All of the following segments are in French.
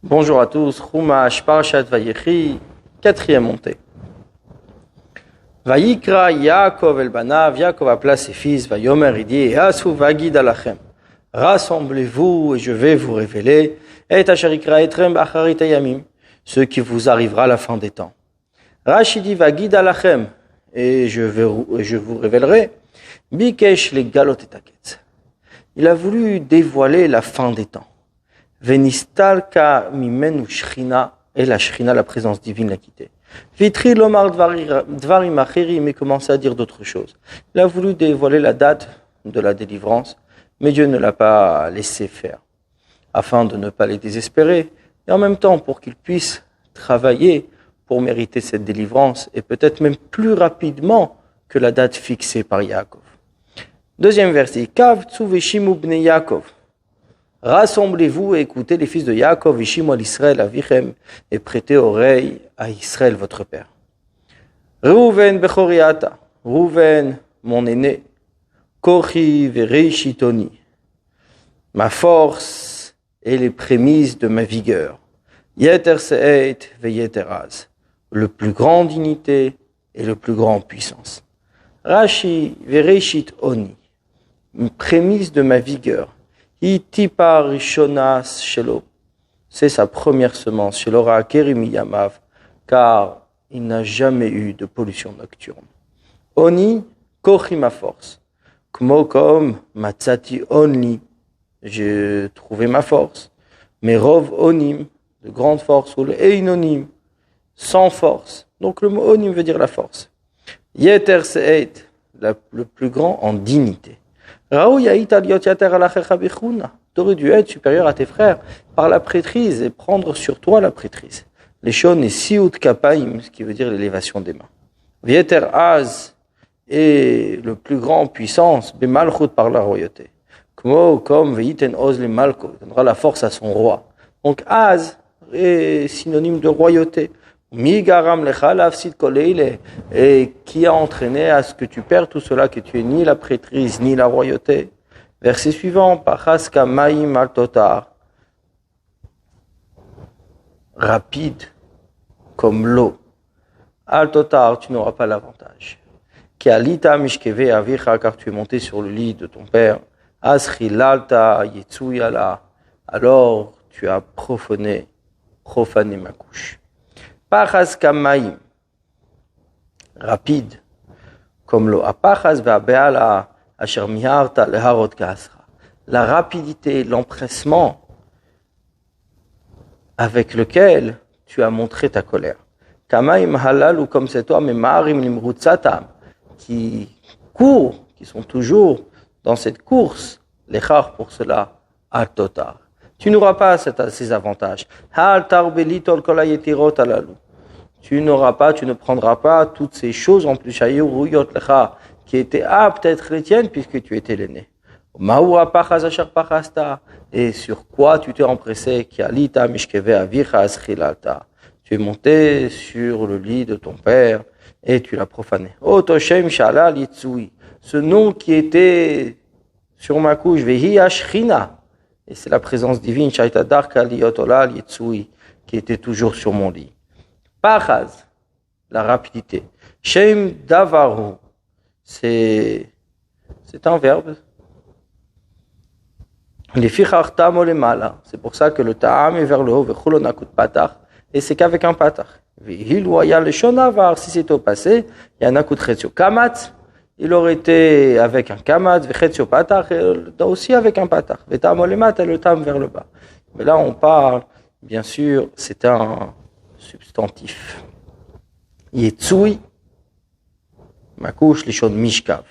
Bonjour à tous, Chumash, Parashat Vayechi, quatrième montée. Vayikra Yaakov el Banav, Yaakov appela ses fils, Vayomer, il dit, Asu Vagid alachem, rassemblez-vous et je vais vous révéler, et Asherikra etrem bacharit ayamim, ce qui vous arrivera à la fin des temps. Rashi dit Vagid alachem, et je vous révélerai, Bikesh le galot et taketz. Il a voulu dévoiler la fin des temps. Venistalka mimenu shrina, et la shrina, la présence divine, l'a quitté. Vitri lomar dvarim achirim, mais commençait à dire d'autres choses. Il a voulu dévoiler la date de la délivrance, mais Dieu ne l'a pas laissé faire, afin de ne pas les désespérer, et en même temps pour qu'ils puissent travailler pour mériter cette délivrance, et peut-être même plus rapidement que la date fixée par Yaakov. Deuxième verset, Kav tzu veshimu bnei Yaakov. Rassemblez-vous et écoutez les fils de Yaakov, Vishimu al Israël avichem, et prêtez oreille à Israël votre père. Reuven bechoriata, Reuven, mon aîné, Kochi vereishitoni, ma force et les prémices de ma vigueur. Yeter se'eit veyeteraz, le plus grand dignité et le plus grand puissance. Rashi vereishit oni, prémisse de ma vigueur. Itipa rishonas shelo, c'est sa première semence. Shelora kerimi yamav, car il n'a jamais eu de pollution nocturne. Oni, kochi ma force. Kmo comme matzati onli, j'ai trouvé ma force. Mais rov onim, de grande force, ou le einonim, sans force. Donc le mot onim veut dire la force. Yeter se'eit, le plus grand en dignité. T'aurais dû être supérieur à tes frères par la prêtrise et prendre sur toi la prêtrise. Les shon et siut kapaim, ce qui veut dire l'élévation des mains. Vieter az est le plus grand en puissance, bemalchut par la royauté. Comme veiten oz le malko, donnera la force à son roi. Donc az est synonyme de royauté. Migaram lecha lafsid koleile, et qui a entraîné à ce que tu perds tout cela, que tu es ni la prêtrise ni la royauté. Verset suivant, Pachas kamaim al totar, rapide comme l'eau. Al totar, tu n'auras pas l'avantage. Ki alita mishkeve avicha, car tu es monté sur le lit de ton père. Aschilalta yetsuyala, alors tu as profané ma couche. Pachas kamaim, rapide comme l'eau. Apachas ve'abeala asher miharta leharot kasra. La rapidité, l'empressement avec lequel tu as montré ta colère. Kamaim halal, ou comme cet homme, marim limrutzatam, qui courent, qui sont toujours dans cette course, lechar pour cela, al totar. Tu n'auras pas ces avantages. Tu n'auras pas, tu ne prendras pas toutes ces choses en plus qui étaient aptes à être les tiennes puisque tu étais l'aîné. Et sur quoi tu t'es empressé? Tu es monté sur le lit de ton père et tu l'as profané. Ce nom qui était sur ma couche, et c'est la présence divine, qui était toujours sur mon lit. Pachaz, la rapidité. Shem davaru, c'est un verbe. C'est pour ça que le ta'am est vers le haut, et c'est qu'avec un patach. Si c'était au passé, il y a un akut chetio. Kamat, il aurait été avec un kamat, vechetio patach, aussi avec un patach. Vetam olemat, et le tam vers le bas. Mais là, on parle, bien sûr, c'est un substantif. Yetsui, ma couche, les chaudes mishkav.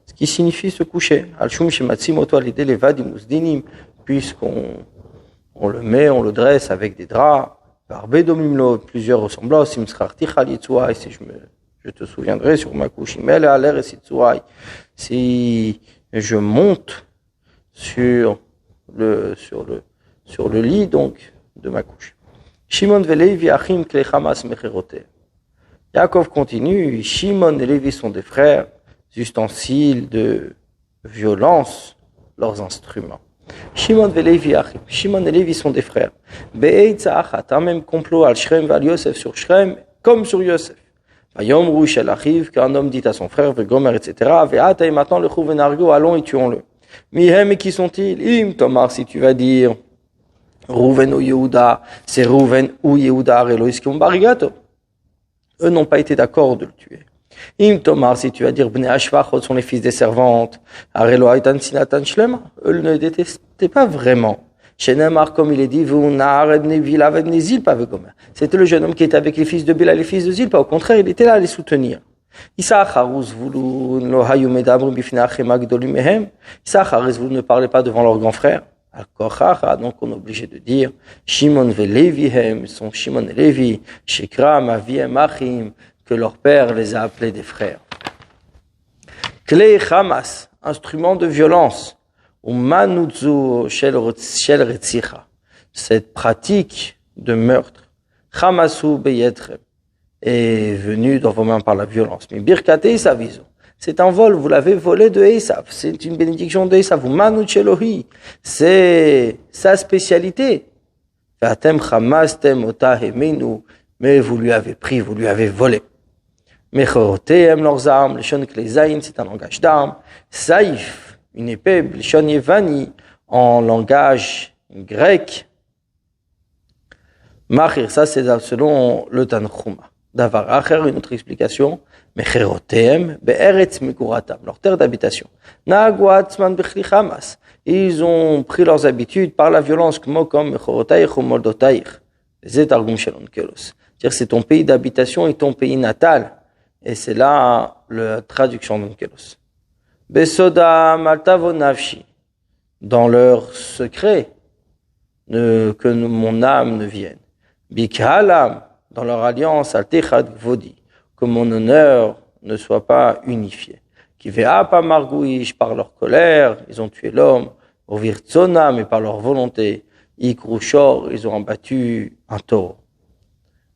Ce qui signifie se coucher. Al-shum shematzim oto alidé levadim usdinim, puisqu'on le met, on le dresse avec des draps. Barbedomimlo, plusieurs ressemblances. Simsrarti chal yetsuai, si je te souviendrai sur ma couche. Imel aler et sitsuai. Si je monte sur le lit, donc, de ma couche. Shimon velevi achim klechamas mecherote. Yaakov continue, Shimon et Lévi sont des frères, ustensiles de violence, leurs instruments. Shimon ve Levi achim. Shimon et Levi sont des frères. Be'eitza achat, un même complot al Shrem val Yosef sur Shrem, comme sur Yosef. Vayomru shel achiv, qu'un homme dit à son frère, vegomer, etc. Ve'ata, et maintenant le chou venargo, allons et tuons-le. Mihem, et qui sont-ils? Im Tomar, si tu vas dire, Rouven ou Yehuda, c'est Rouven ou Yehuda, Arelois, qui ont barigato. Eux n'ont pas été d'accord de le tuer. Im Tomar, si tu vas dire Bnei Ashvachot sont les fils des servantes, Arelo Aitan Sinatan Shlema, eux ne le détestaient pas vraiment. Chez Neymar, comme il est dit, c'était le jeune homme qui était avec les fils de Béla, les fils de Zilpa. Au contraire, il était là à les soutenir. Issachar ne parlait pas devant leurs grands frères. Donc on est obligé de dire Shimon ve Levihem, sont Shimon et Levi, Shekra, Maviem, Achim, que leur père les a appelés des frères. Klei Hamas, instrument de violence, ou Manutzu shel Retzicha, cette pratique de meurtre, Hamasu beyetrem, est venue dans vos mains par la violence. Mais Birkate Isavizo, c'est un vol, vous l'avez volé de Esav, c'est une bénédiction de Esav, ou Manut Elohi, c'est sa spécialité. Vatem Hamastem ota hemenu, mais vous lui avez pris, vous lui avez volé. Mechorotem, leurs armes, les shon klezaïn, c'est un langage d'armes. Saïf, une épée, les shon yevani, en langage grec. Machir, ça c'est selon le Tanchuma. Davar acher, une autre explication. Mecherotem, be'eretz meguratam, leur terre d'habitation. Nagwatzman bechli Hamas. Ils ont pris leurs habitudes par la violence, comme mechorotaïch ou moldotaïch. C'est argum shelon kelos. C'est-à-dire c'est ton pays d'habitation et ton pays natal. Et c'est là la traduction d'Onkelos. Besoda maltavo nafshi, dans leur secret, que mon âme ne vienne. Bikhalam, dans leur alliance, altechad gvodi, que mon honneur ne soit pas unifié. Kivea pa margouish, par leur colère, ils ont tué l'homme. Ovirtzona, mais par leur volonté. Ikrushor, ils ont abattu un taureau.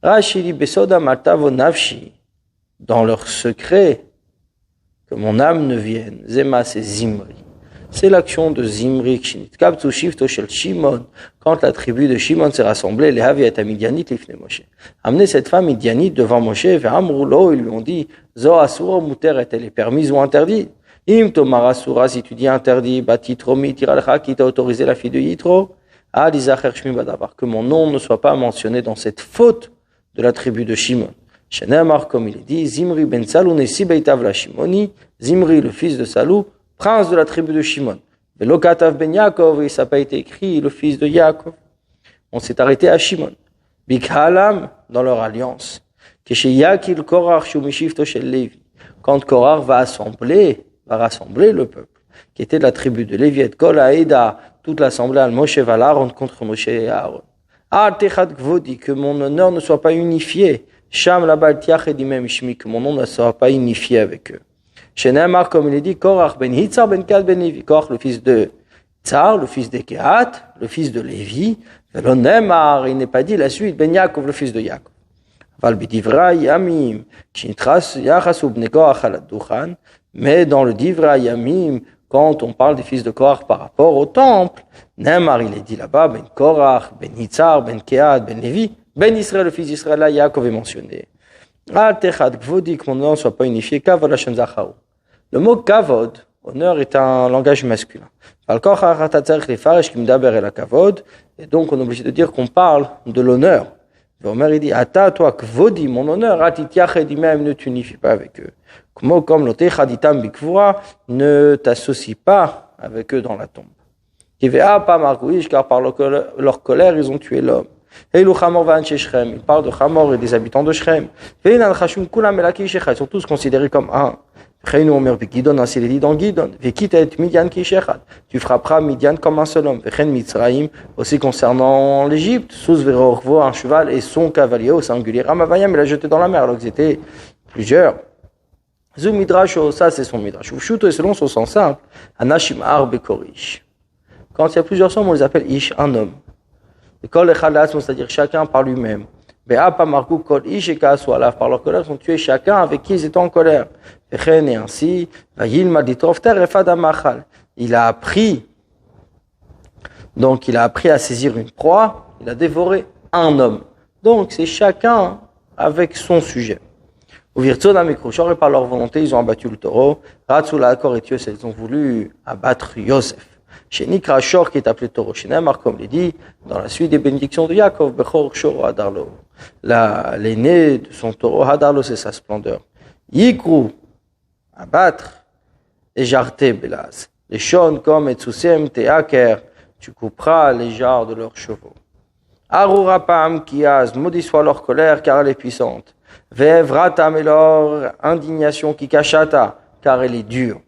Rachili besoda maltavo nafshi, dans leur secret, que mon âme ne vienne. Zema, c'est Zimri. C'est l'action de Zimri, Kshinit Shifto Shel Shimon, quand la tribu de Shimon s'est rassemblée, les Havi et Midianit l'ifne Moshe. Amener cette femme Midianite devant Moshe, vers Amroulo, ils lui ont dit, Zo Asura Muter, est-elle est permise ou interdite? Im Tomar Asura, si tu dis interdit, Batitromi Tiralcha, qui t'a autorisé la fille de Yitro, Alizacher Shmi Badavar, que mon nom ne soit pas mentionné dans cette faute de la tribu de Shimon. Shenemar, comme il est dit, Zimri ben Salou nesi beitav la Shimoni, Zimri, le fils de Salou, prince de la tribu de Shimon. Velokatav ben Yaakov, et ça n'a pas été écrit, le fils de Yaakov. On s'est arrêté à Shimon. Bikhalam, dans leur alliance. Keshe Yakil Korach shumishifto shel Levi. Quand Korach va rassembler le peuple, qui était de la tribu de Lévi, et Kol Haïda, toute l'assemblée al Moshe Valaron contre Moshe et Aaron. Al Techad Gvodi, que mon honneur ne soit pas unifié. Sham la baltiach et dimem ishmi, que mon nom ne sera pas unifié avec eux. Chez Neymar, comme il est dit, Korach ben Hitzar ben Kehat ben Lévi. Korach, le fils de Tsar, le fils de Kehat, le fils de Lévi. Velon Neymar, il n'est pas dit la suite, ben Yaakov, le fils de Yaakov. Val bidivra yamim, chintras yachasu bne Korach al duchan. Mais dans le divra yamim, quand on parle des fils de Korach par rapport au temple, Neymar, il est dit là-bas, ben Korach, ben Hitzar, ben Kehat, ben Lévi. Ben Israël, le fils d'Israël, là, Yaakov est mentionné. Al techad gvodi, que mon nom ne soit pas unifié, kavod Hashem zacharu. Le mot kavod, honneur, est un langage masculin. Et donc on est obligé de dire qu'on parle de l'honneur. Omer, il dit, ata, toi, kvodi, mon honneur, atitiached imem, ne t'unifie pas avec eux. Comme l'otechaditam bikvura, ne t'associe pas avec eux dans la tombe. Kivea pa margouish, car par leur colère, ils ont tué l'homme. Il parle de Hamor et des habitants de Shrem. Ils sont tous considérés comme un. Ainsi il est dit dans Gidon. Tu frapperas Midian comme un seul homme. Aussi concernant l'Égypte, un cheval et son cavalier au singulier. Ramavayam, il l'a jeté dans la mer alors qu'ils étaient plusieurs. Midrasho, ça c'est son midrash. Shuto est selon son sens simple. Anashim arbe korish. Quand il y a plusieurs hommes, on les appelle ish, un homme. C'est-à-dire chacun par lui-même. Par leur colère, ils ont tué chacun avec qui ils étaient en colère. Et ainsi, il a appris Donc il a appris à saisir une proie, il a dévoré un homme. Donc c'est chacun avec son sujet. Au Virtzon Amikrushor, et par leur volonté, ils ont abattu le taureau. Ratzula Akor et Yosef, ils ont voulu abattre Yosef. Chez Nikra Shor, qui est appelé taureau. Chez Neymar, comme il dit, dans la suite des bénédictions de Yaakov, Bechor Shor Hadarlo. L'aîné de son taureau, Hadarlo, c'est sa splendeur. Yikru, abattre, et Jarté Belaz. Les Shon, comme Etsusem, Teaker, tu couperas les jarres de leurs chevaux. Arurapam Kiaz, maudit soit leur colère, car elle est puissante. Vevratam et leur indignation qui cachata, car elle est dure.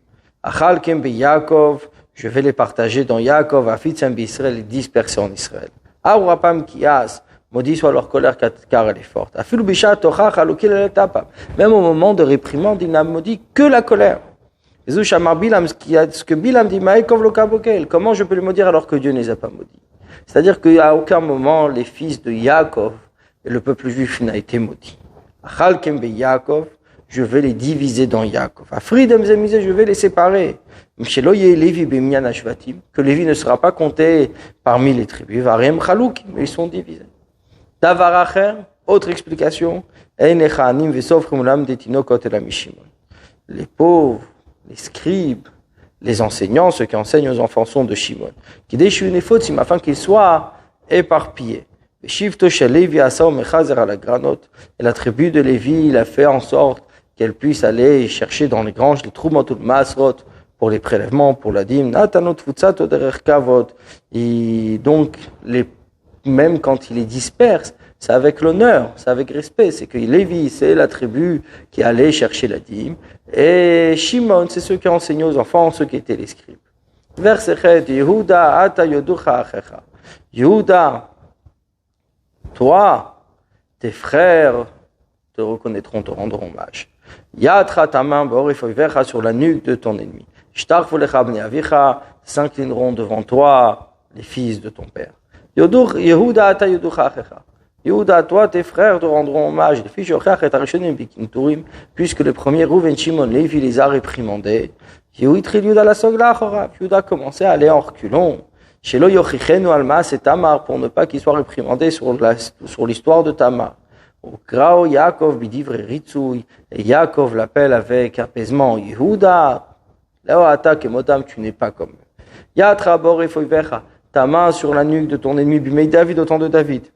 Achalkem be Yaakov, je vais les partager dans Yaakov, Afitzem be Israël, les disperser en Israël. Arurapam Kiaz, maudit soit leur colère, car elle est forte. Afilu bishat tochach alukil el tapam. Même au moment de réprimande, il n'a maudit que la colère. Ce que Bilam dit, comment je peux le maudire alors que Dieu ne les a pas maudits? C'est-à-dire qu'à aucun moment les fils de Yaakov et le peuple juif n'a été maudit. Achalkem be Yaakov, je vais les diviser dans Yaakov. Afridem zemizé, je vais les séparer. Que Lévi ne sera pas compté parmi les tribus. Varem chalouk, mais ils sont divisés. Davaracher, autre explication. Les pauvres, les scribes, les enseignants, ceux qui enseignent aux enfants sont de Shimon. Qui déchirent une faute, afin qu'ils soient éparpillés. Et la tribu de Lévi, il a fait en sorte qu'elle puisse aller chercher dans les granges les trumot ou masrot pour les prélèvements, pour la dîme. Et donc, même quand il les disperse, c'est avec l'honneur, c'est avec respect. C'est que Lévi, c'est la tribu qui allait chercher la dîme. Et Shimon, c'est ceux qui enseignaient aux enfants, ceux qui étaient les scribes. Verset 7, Yehuda, ata yoducha achecha. Yehuda, toi, tes frères te reconnaîtront, te rendront hommage. Yatra ta main, borifoivecha, sur la nuque de ton ennemi. Shtarfulecha bnei avicha, s'inclineront devant toi les fils de ton père. Yehuda, ata yoducha achecha. Yehuda, toi, tes frères te rendront hommage. Les fils de puisque le premier Rouven Shimon Lévi les a réprimandés. Yehuda commençait à aller en reculons. Shelo yochichenu almas et Tamar, pour ne pas qu'il soit réprimandé sur l'histoire de Tamar. Grao Yaakov bidivre ritzoui, et Yaakov l'appelle avec apaisement. Yehuda, Leoata kemotam, tu n'es pas comme eux. Yatra borefoivecha, ta main sur la nuque de ton ennemi, bimei David, au temps de David.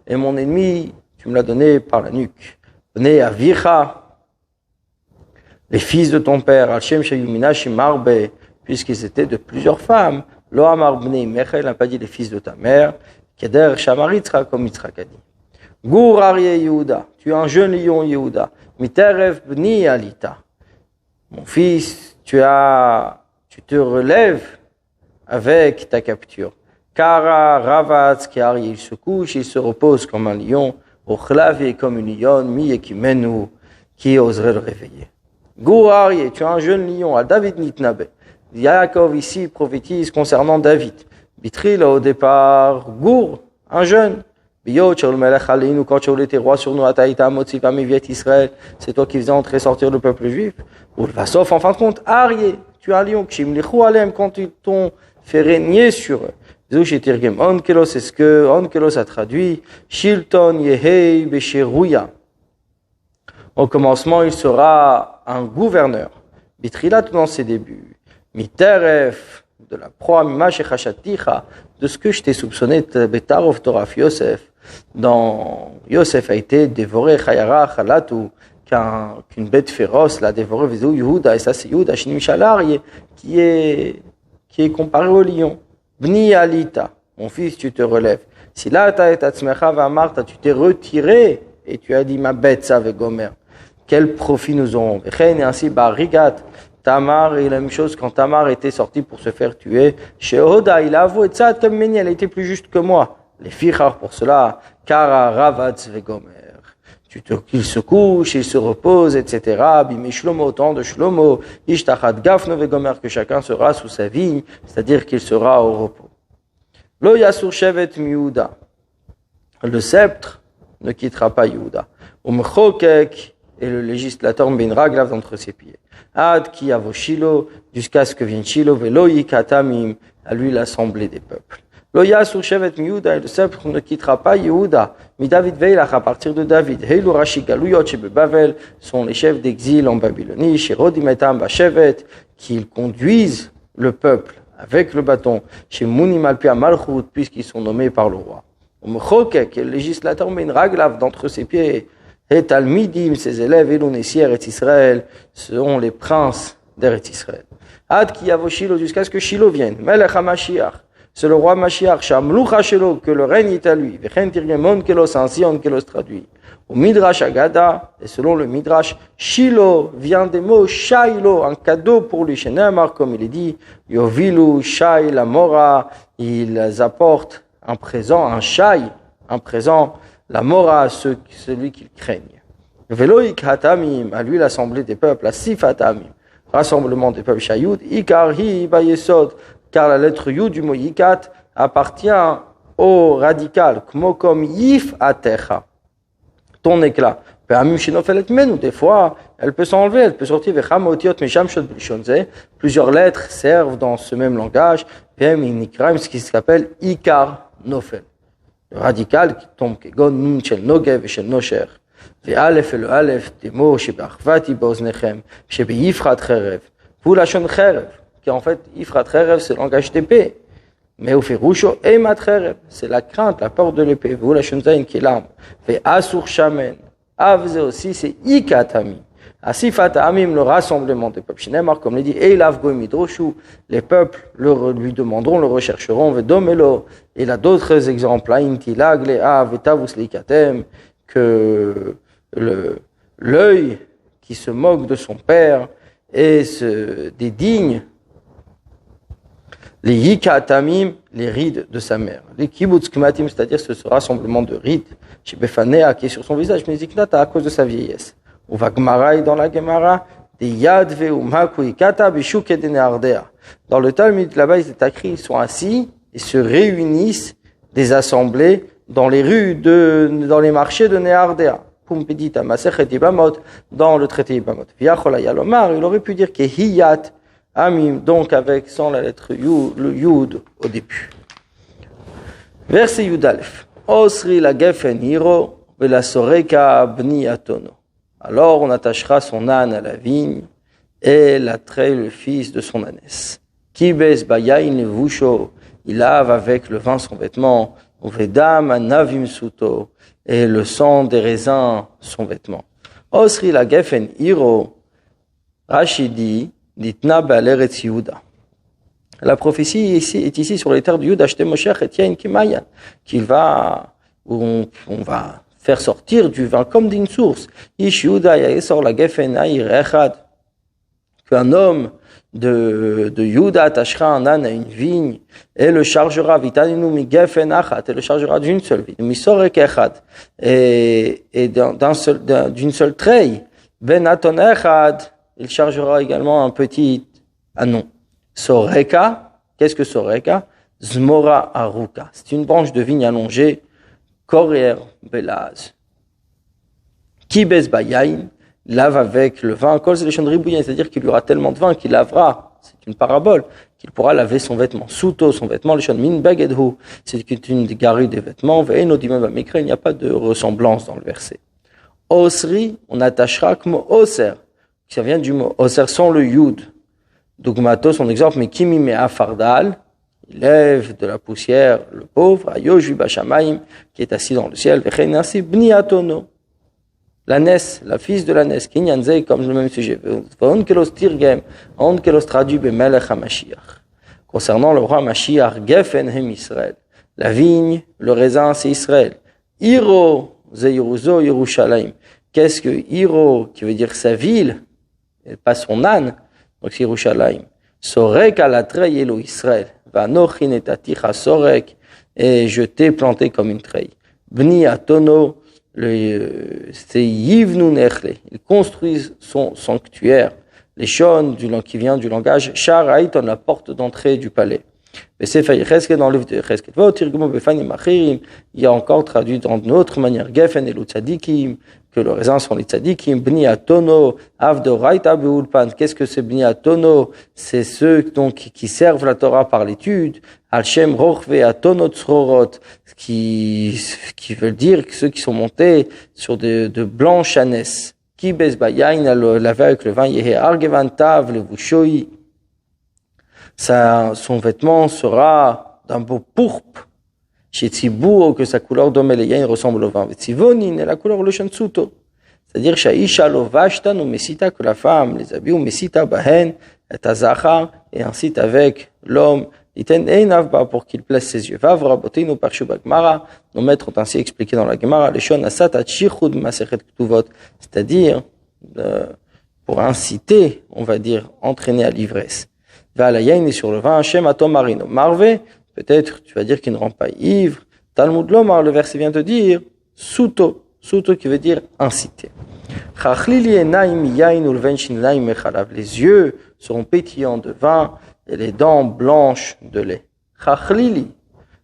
Et mon ennemi, tu me l'as donné par la nuque. Bnei avicha, les fils de ton père, Al-Shem Shayumina Shimarbe, puisqu'ils étaient de plusieurs femmes. Lo Amar Bnei Mechel, n'a pas dit les fils de ta mère. Keder Shamaritzra, comme Yitzhak a dit. Gur Aryeh Yehuda, tu es un jeune lion Yehuda. Miterev Bni Alita. Mon fils, tu te relèves avec ta capture. Kara Ravatz, car il se couche, il se repose comme un lion, au chlavé comme une lionne, mi-ekimenu, qui oserait le réveiller. Gur Aryeh, tu es un jeune lion, à David Nitnabe. Yaakov ici prophétise concernant David. Bitril au départ, Gur, un jeune. Biyot, Shaul Melech Aleinu, quand Shaul était roi sur nous, Ataïta, Motsi, Pamiviet Israël, c'est toi qui faisais entrer et sortir le peuple juif. Ou Vasof, en fin de compte, Aryeh, tu es un lion, Kshim Lichou Alem, quand ils t'ont fait régner sur eux. Zouchitirgem Onkelos, c'est ce que Onkelos a traduit. Shilton Yehei Besherouya. Au commencement, il sera un gouverneur. Bitrilat dans ses débuts. Miteref, de la proie, Mimash Echashaticha, de ce que je t'ai soupçonné, Betarov Toraf Yosef. Dans Yosef a été dévoré, Chayara, Chalatu, qu'une bête féroce l'a dévoré, Vezou Yehuda, et ça c'est Yehuda, Shinim Shalar, qui est comparé au lion. Bni Alita, mon fils, tu te relèves. Si là, tu t'es retiré et tu as dit ma bête, ça avec Gomer. Quel profit nous aurons? Et ainsi, Barigat, Tamar, et la même chose quand Tamar était sortie pour se faire tuer. Chez Oda, il a avoué, Tzad comme Méni, elle était plus juste que moi. Les fichar pour cela, Kara, Ravatz, Vegomer. Il se couche, il se repose, etc. Bimi Shlomo, au temps de Shlomo, Ishtachat Gafno Vegomer, que chacun sera sous sa vigne, c'est-à-dire qu'il sera au repos. Lo Yasur Shevet Miouda. Le sceptre ne quittera pas Yehuda. Umchokek et le législateur ben raglav d'entre ses pieds. Ad ki yavo Shilo, jusqu'à ce que vienne Shilo, velo yikatamim, à lui l'assemblée des peuples. Lo yasur shevet miYuda, et le peuple ne quittera pas Yehuda, mi David veilach, à partir de David. Heilu rashi galuyot shebe Bavel, sont les chefs d'exil en Babylonie, sherodim etam bashevet, qu'ils conduisent le peuple avec le bâton, chez Munim alpi malchut, puisqu'ils sont nommés par le roi. Umchokek, le législateur ben raglav d'entre ses pieds, et Talmidim, ses élèves, et l'Onessi, Eretz Israël, seront les princes d'Eretz Israël. Ad ki yavo Shilo, jusqu'à ce que Shilo vienne. Melech HaMashiach, c'est le roi Mashiach, Shamlucha Shelo, que le règne est à lui. Vechen Tirgemon Kelos, ainsi on Kelos traduit. Au Midrash Agada, et selon le Midrash, Shilo vient des mots Shailo, un cadeau pour lui. Chez Nehamar, comme il est dit, Yovilu, Shai, la Mora, ils apportent un présent, un Shai, un présent, la Mora, celui qu'ils craignent. Veloïk Hatamim, à lui l'assemblée des peuples, la Sifatamim, rassemblement des peuples, Shayud, Ikarhi, Bayesod, car la lettre Yud du mot Yikat appartient au radical, Kmokom Yif Atecha, ton éclat. Des fois, elle peut s'enlever, elle peut sortir. Plusieurs lettres servent dans ce même langage. Ce qui s'appelle Ikar Nofel. Le radical qui tombe, Kegon Nun Shel Nogev et Shel Nosher. Ve'alef et le Alef, des mots, Shebachvati Boznechem, Shebeyifrat Cherev. Pour la Shon Cherev, qui en fait, Ifrat Cherev, c'est le langage d'épée. Mais au Ferusho, Eimat Cherev, c'est la crainte, la peur de l'épée. Vous la Shon Zain qui est l'arme. Ve'asur Shamen. Avze aussi, c'est Ikatami. Asifat Amim, le rassemblement des peuples. Shinemar, comme l'a dit, Eilav Goimidroshu, les peuples lui demanderont, le rechercheront, Vedomelo. Il a d'autres exemples, Intilag, Lea, Vetavus Likatem, que l'œil qui se moque de son père et se dédigne, les Yikatamim, les rides de sa mère. Les Kibbutz Kmatim, c'est-à-dire ce rassemblement de rides, chez Befanea, qui est sur son visage, mais Ziknata à cause de sa vieillesse. On va Gemara, dans la Gemara, des Yadve ou Makuikata, Bishuk et Neardea. Dans le Talmud, là-bas, ils sont assis et se réunissent des assemblées dans les rues dans les marchés de Neardea. Pumpedita, Masechet Ibamot, dans le traité Ibamot. Viachola Yalomar, il aurait pu dire que Hiyat, Amim, donc avec sans la lettre Yud, le Yud au début. Verset Yud Aleph. Osri la gefen hiro, vela soreka bni atono. Alors on attachera son âne à la vigne et l'attrait le fils de son ânesse. Kibes bayain levusho, il lave avec le vin son vêtement. Uvedam anavim suto, et le sang des raisins son vêtement. Osri la gefen hiro, Rachidi, ditna ba'aleretz Yehuda. La prophétie est ici sur les terres de Yehuda, qu'il va, où on va faire sortir du vin comme d'une source. Ish Yehuda yasor la gefen ha'ir echad, qu'un homme de Yehuda attachera un âne à une vigne et le chargera vitaninu mi gefen achat, et le chargera d'une seule vigne, mi sorek echad, et d'une seule treille, ben aton echad, il chargera également un petit anon. Soreka, qu'est-ce que Soreka? Zmora aruka, c'est une branche de vigne allongée, Korer belaz. Kibes bayain, lave avec le vin, kol selechon ribouyen, c'est-à-dire qu'il y aura tellement de vin qu'il lavera, c'est une parabole, qu'il pourra laver son vêtement. Souto, son vêtement, lechon min begedhu, c'est une garue des vêtements, ve'eno dimem v'mikra, il n'y a pas de ressemblance dans le verset. Osri, on attachera comme oser, ça vient du mot oser sans le yud. Dogmato, son exemple, mais kimi mea fardal, il lève de la poussière le pauvre, ayoju bashamaim, qui est assis dans le ciel, vechenasi bni atono, l'ânesse, la fils de l'ânesse, kinyanzei, comme le même sujet, on kelos tirgem, on kelos traduit bemelech hamashiach. Concernant le roi Mashiach, gefen hem Israël, la vigne, le raisin, c'est Israël. Hiro, ze Yeruzo, Yerushalayim. Qu'est-ce que Hiro, qui veut dire sa ville, et pas son âne, donc c'est Yerushalayim. Sorek alatrei elo Israël. Vanochin et aticha sorek, et je t'ai planté comme une treille. Bni atono, c'est yivnu nechle. Ils construisent son sanctuaire. Les shon, qui vient du langage, shar haïton, la porte d'entrée du palais. Mais c'est fait Chesed dans le livre de Chesed. Il y a encore traduit dans une autre manière, Gefen et Tzadikim, que le raisin sont les tzadikim. Bni atono, avdoraita beulpan. Qu'est-ce que c'est bni atono? C'est ceux donc qui servent la Torah par l'étude. Al-shem rochve atono tzrorot, qui veut dire que ceux qui sont montés sur de blanches ânesses. Ki bes bayain, laver avec le vin, yehe argevantav, le vushoi. Son vêtement sera d'un beau pourpre. Chez Tzibou, que sa couleur d'Omeleyain ressemble au vin. Tzivonin est la couleur le Shansuto. C'est-à-dire, Shaisha lovashtan ou mesita, que la femme les habille, ou mesita bahen, et azachar, et incite avec l'homme, iten einavba, pour qu'il place ses yeux. Vavra botinu parshu bagmara, nos maîtres ont ainsi expliqué dans la Gemara, le shon asat atchichud masechet ktuvot, c'est-à-dire, pour inciter, on va dire, entraîner à l'ivresse. Valayain est sur le vin, Hashem atom marino. Marvé, peut-être tu vas dire qu'il ne rend pas ivre. Talmud Lomar, le verset vient te dire, Suto qui veut dire inciter. Les yeux seront pétillants de vin et les dents blanches de lait. Chachlili,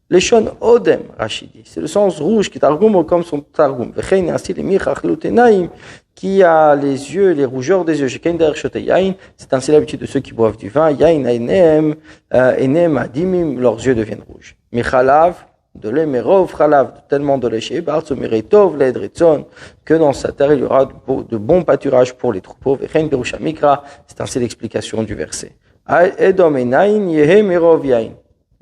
Leshon Odem, Rachidi, c'est le sens rouge qui targum comme son targum. Vechein ainsi les mirachlutenaim, qui a les yeux, les rougeurs des yeux. C'est ainsi l'habitude de ceux qui boivent du vin. Yain enem adimim, leurs yeux deviennent rouges. Michalav, de lait, merov chalav, tellement de lait chez Bartso, miretov, ledritzon, que dans sa terre il y aura de bons pâturages pour les troupeaux. Vechein perusha mikra, c'est ainsi l'explication du verset. Edom enain yehe merov yain.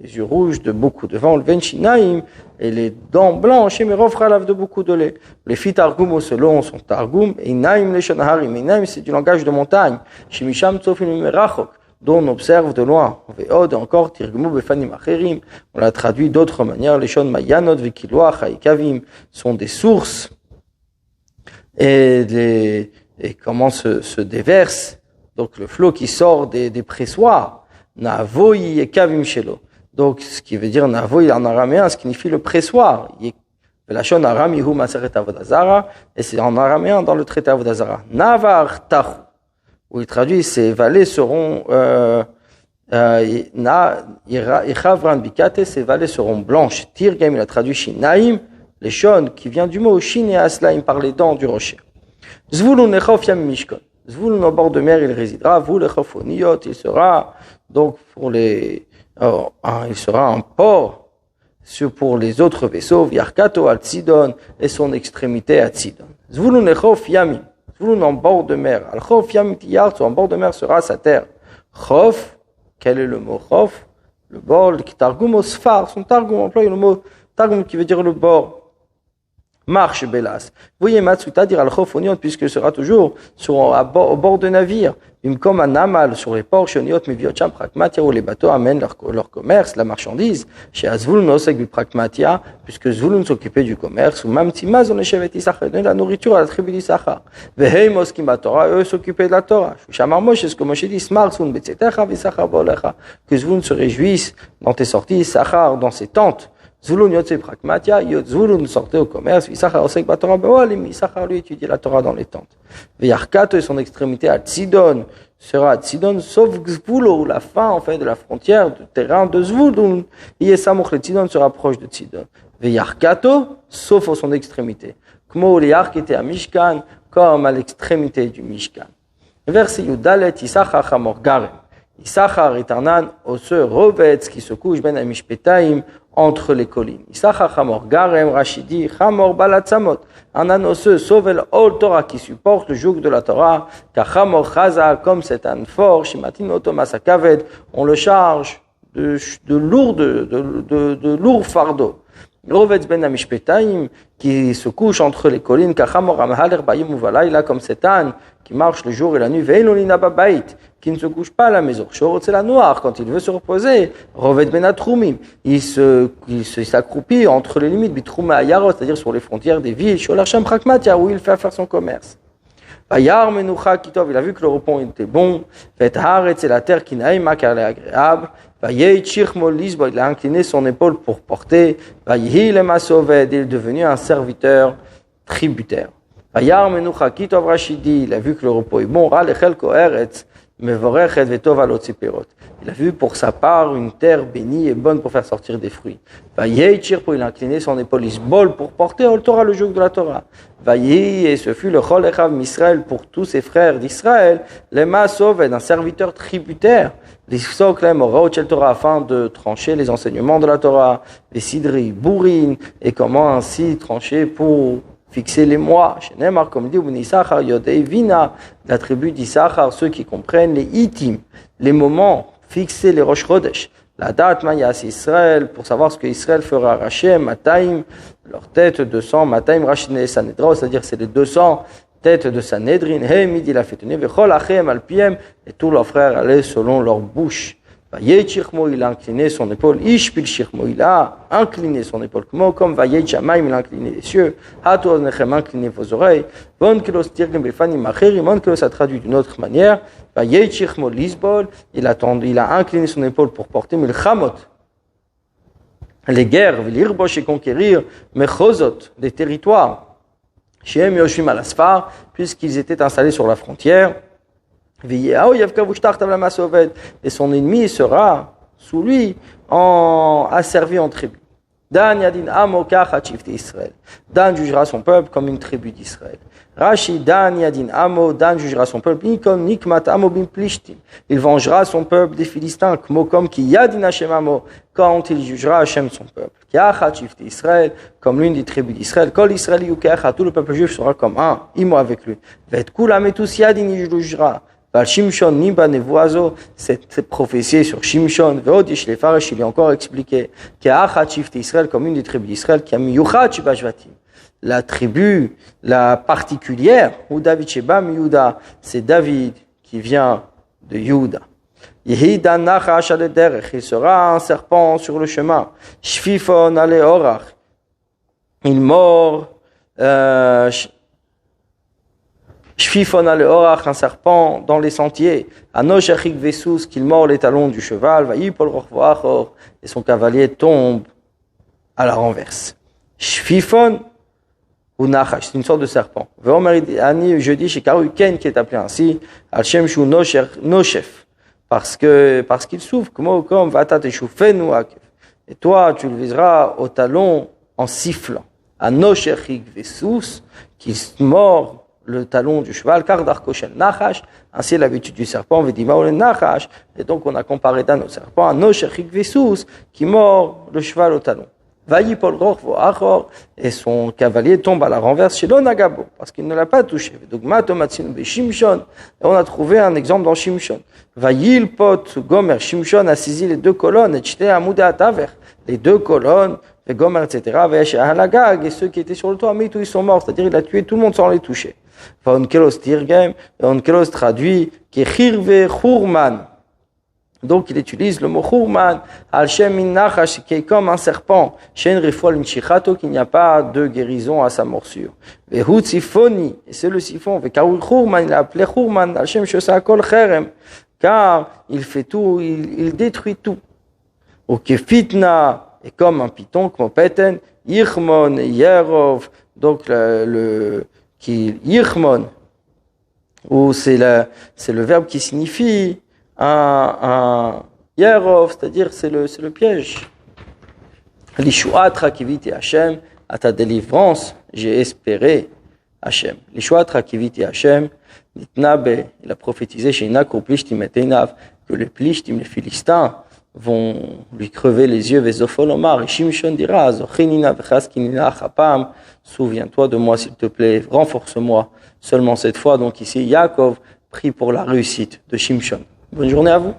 Les yeux rouges de beaucoup de vin, le venchinaim, et les dents blanches, et merov chalav de beaucoup de lait. Les filles targum selon son targum, et naim les shanaharim, et naim c'est du langage de montagne, shimisham tsofim merachok, dont on observe de loin. Ve'od encore tirgumu befanim acherim, on l'a traduit d'autres manières, les shon mayanot vekiloach haikavim sont des sources, et comment se déverse, donc le flot qui sort des pressoirs, na'avoyi et kavim shelo. Donc, ce qui veut dire Navoy en araméen signifie le pressoir. Velashon aramihu maseret avodazara, et c'est en araméen dans le traité avodazara. Navar tachu, où il traduit ces vallées seront ichavran bikate, ces vallées seront blanches. Tirgem, il a traduit shinaim, les shon qui vient du mot shin et aslaim par les dents du rocher. Zvulun echof yam mishkon. Zvulun au bord de mer il résidera. Vul echof oniyot, il sera donc pour les il sera un port pour les autres vaisseaux, Yarkato al Tzidon et son extrémité à Tzidon. Zvulun echof yamim, Zvulun en bord de mer, al chof yamim tiyartso, en bord de mer sera sa terre. Chof, quel est le mot chof? Le bord, qui targum au sfar, son targum emploie le mot targum qui veut dire le bord. Marche Bélas. Voyez Matsuta dire al chof oniot, puisque sera toujours au bord de navire. Comme un amal sur les ports, shoniot meviocham pragmatia, où les bateaux amènent leur commerce, la marchandise. Chez Zvulun osek bi pragmatia, puisque Zvulun s'occupait du commerce, ou mamtimaz on eshevet Issachar, donner la nourriture à la tribu d'Issachar. Veheimos kim Torah, eux s'occupaient de la Torah. Shamar Moshe, ce que Moshe dit, smar Zvulun betzetecha v'Issachar bolecha, que Zvulun se réjouisse dans tes sorties, Issachar dans ses tentes. Zvulun yotze pragmatia, Zvulun sortait au commerce, Issachar osek ba Torah beolim, Issachar lui étudiait la Torah dans les tentes. Veyarkato et son extrémité à Tzidon sera à Tzidon, sauf Gzvulo, la fin en fait de la frontière du terrain de Zvulun. Yesamoch le Tzidon se rapproche de Tzidon. Veyarkato, sauf à son extrémité. Kmo liark était à Mishkan, comme à l'extrémité du Mishkan. Verset Yudalet, Issachar chamor garem. Issachar est un âne osseux rovetz qui se couche ben amishpetaim entre les collines. Issachar chamor garem, Rachidi, chamor balatzamot. Un âne osseux sauve ol Torah qui supporte le joug de la Torah. Car chamor chaza, comme cet âne fort, shimatin otomasa kaved, on le charge de lourds fardeaux. Rovetz ben amishpetaim qui se couche entre les collines. Car chamor amhaler bayim uvalayla, comme cet âne qui marche le jour et la nuit. Ve'elolina babait, qui ne se couche pas à la maison. Shorot, c'est la noire, quand il veut se reposer. Rovet ben atrumim, il s'accroupit entre les limites, bitrouma ayarot, c'est-à-dire sur les frontières des villes, sholarcham pragmatia, où il fait faire son commerce. Vayar menucha kitov, il a vu que le repos était bon. Vet haaret, c'est la terre qui naïma, car elle est agréable. Vayei tchirmo lisbo, il a incliné son épaule pour porter. Vayihi lemasoved, il est devenu un serviteur tributaire. Vayar menucha kitov rachidi, il a vu que le repos est bon. Ra lechel koeretz, Mevorechet vetov alot tziperot. Il a vu pour sa part une terre bénie et bonne pour faire sortir des fruits. Vayeichir, pour il a incliné son épaule Isbol pour porter au Torah le joug de la Torah. Vayi, et ce fut le Chol Echav Misraël pour tous ses frères d'Israël, les Maasoved, un serviteur tributaire, l'Ifsok lem Oraot shel Torah, afin de trancher les enseignements de la Torah, les Sidri, Bourine, et comment ainsi trancher pour fixer les mois. Chez Neymar, comme dit Ubni Issachar, Yodei Vina, la tribu d'Issachar, ceux qui comprennent les Itim, les moments, fixer les Rosh Chodesh, la date Mayas Israël, pour savoir ce que Israël fera arracher, Mataim, leur tête 200, Mataim Rachine Sanedra, c'est-à-dire c'est les 200 têtes de Sanhedrin, Hemid il a fait tenir, Vechol Achem Alpiem, et tous leurs frères allaient selon leur bouche. Vayet Shirmo, il a incliné son épaule. Ishpil Shirmo, il a incliné son épaule. Comme Vayet Shamaim, il a incliné les cieux. Hato Nechem, incliné vos oreilles. Von Kelos Tirgem Befanim Acherim, Von Kelos a traduit d'une autre manière. Vayet Shirmo Lisbol, il a incliné son épaule pour porter Milchamot, les guerres, Vilirbosh et conquérir Mechozot, des territoires. Shem Yoshim al Asfar, puisqu'ils étaient installés sur la frontière. Et son ennemi sera sous lui asservi en tribu. Dan Yadin Amo Kachachifte Israël. Dan jugera son peuple comme une tribu d'Israël. Rashi Dan Yadin Amo, Dan jugera son peuple Nikom Nikmat Amo Bim Plishtim. Il vengera son peuple des Philistins, comme qui Yadin Hashem Amo, quand il jugera Hashem son peuple. Kachachifte Israël, comme l'une des tribus d'Israël. Kol Israël Yukacha, tout le peuple juif sera comme un, Imo avec lui. Vet Kulam et tous Yadin il jugera. Shimshon Niba Nevoazo, cette prophétie sur Shimshon, Veodish les Farash, il est encore expliqué, Ke'achat Israël, comme une des tribus d'Israël, qui a mis Yuchat Shibashvatim. La tribu, la particulière, ou David Sheba Miuda, c'est David qui vient de Yuda. Yehidan Nachash Alederech, il sera un serpent sur le chemin. Shfifon Ale Orach, il mord, Shfifon al orach, un serpent dans les sentiers. Anosh achik vesus, qu'il mord les talons du cheval. Vayipol rochvo achor, et son cavalier tombe à la renverse. Shfifon ou nachash, c'est une sorte de serpent. Veomer ani, je dis chez Karuken, qui est appelé ainsi, al shem shu noshef, parce qu'il souffre, comme vatat et shufenu akef. Et toi, tu le viseras au talon en sifflant. Anosh achik vesus, qui mord le talon du cheval, car d'arkoshel nachash, ainsi est l'habitude du serpent, vedima ou le nachash, et donc on a comparé d'un autre serpent, un noshechik vesus, qui mord le cheval au talon. Vayipol rochvo achor, et son cavalier tombe à la renverse chez l'onagabo, parce qu'il ne l'a pas touché. Dogmato matzinu be Shimshon, et on a trouvé un exemple dans Shimshon. Vayil pot gomer, Shimshon a saisi les deux colonnes, et chete amuda taver, les deux colonnes, et gomer, etc., et ceux qui étaient sur le toit, mais tous ils sont morts, c'est-à-dire il a tué tout le monde sans les toucher. Onkelos Tirgem, Onkelos traduit Kechirve Churman. Donc il utilise le mot Churman, Al-Shem min Nachash, qui est comme un serpent, Shen Rifol Nchichato, qu'il n'y a pas de guérison à sa morsure. Vehut Sifoni, et c'est le siphon, Vekaoui Churman, il a appelé Churman, Al-Shem Shosakol Cherem, car il fait tout, il détruit tout. Ou Kefitna, et comme un python, comme Peten, Yichmon, Yerov, donc qui yichmon, ou c'est le verbe qui signifie un yerov, c'est-à-dire c'est le piège. Lishuat rakiviti Hashem, à ta délivrance, j'ai espéré Hashem. Lishuat rakiviti Hashem, nitnabe, il a prophétisé chez Inakur plishtim et einav, que les plishtim, les Philistins, vont lui crever les yeux, Vezofol Omar, et Shimshon dira, Zochinina vechaskinina chapam, souviens-toi de moi s'il te plaît, renforce-moi seulement cette fois. Donc ici, Yaakov prie pour la réussite de Shimshon. Bonne journée à vous.